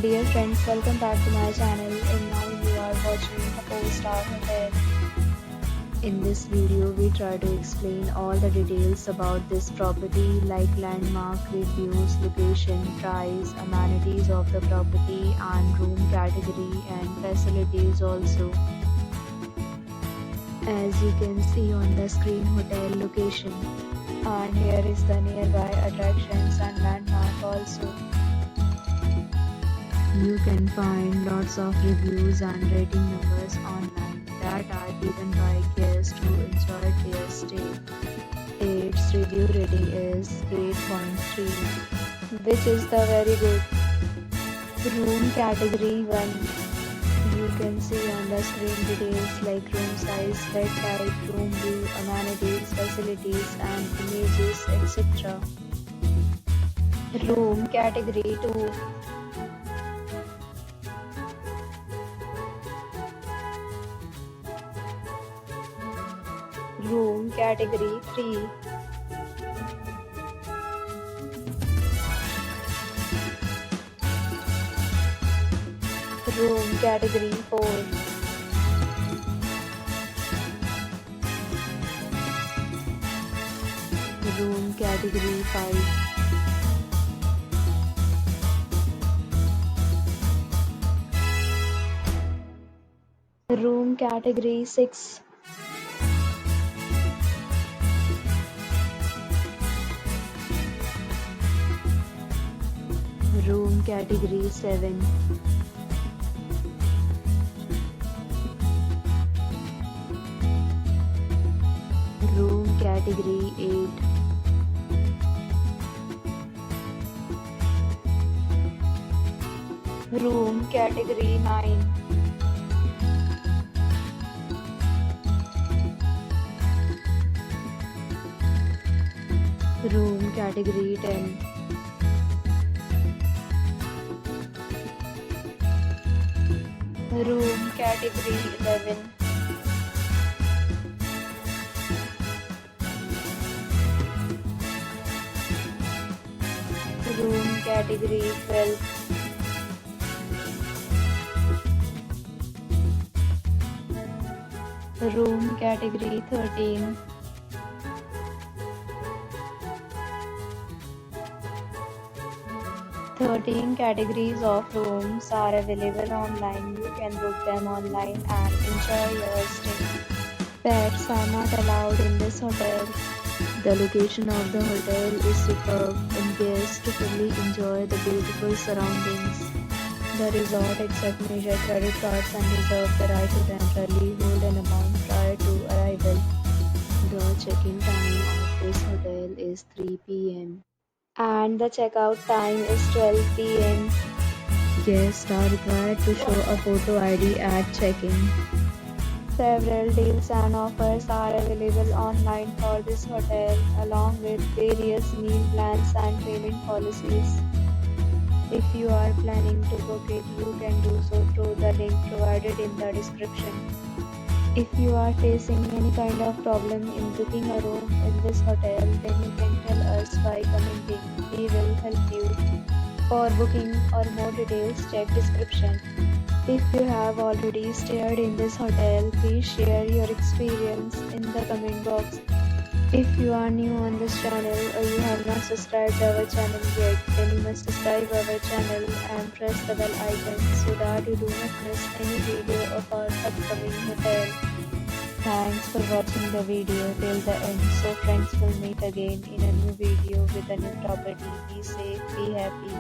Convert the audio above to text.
Dear friends, welcome back to my channel and now you are watching a 4-star hotel. In this video, we try to explain all the details about this property like landmark, reviews, location, price, amenities of the property and room category and facilities also. As you can see on the screen, hotel location. And here is the nearby attractions and landmark also. You can find lots of reviews and rating numbers online that are given by guests who enjoyed their stay. Its review rating is 8.3, which is the very good. Room category 1. You can see on the screen details like room size, bed type, room view, amenities, facilities and images, etc. Room category 2. Room category 3. Room category 4. Room category 5. Room category 6. Room category 7. Room category 8. Room category 9. Room category 10. Room category 11. Room category 12. Room category 13. Thirteen categories of rooms are available online. You can book them online and enjoy your stay. Pets are not allowed in this hotel. The location of the hotel is superb and guests to fully enjoy the beautiful surroundings. The resort accepts major credit cards and reserves the right to temporarily hold an amount prior to arrival. The check-in time of this hotel is 3 p.m. and the checkout time is 12 p.m. Guests are required to show a photo ID at check-in. Several deals and offers are available online for this hotel, along with various meal plans and payment policies. If you are planning to book it, you can do so through the link provided in the description. If you are facing any kind of problem in booking a room in this hotel, then you can tell us by commenting. We will help you. For booking or more details, check description. If you have already stayed in this hotel, please share your experience in the comment box. If you are new on this channel or you have not subscribed our channel yet, then you must subscribe our channel and press the bell icon so that you do not miss any video of our upcoming hotel. Thanks for watching the video till the end. So friends, will meet again in a new video with a new property. Be safe, be happy.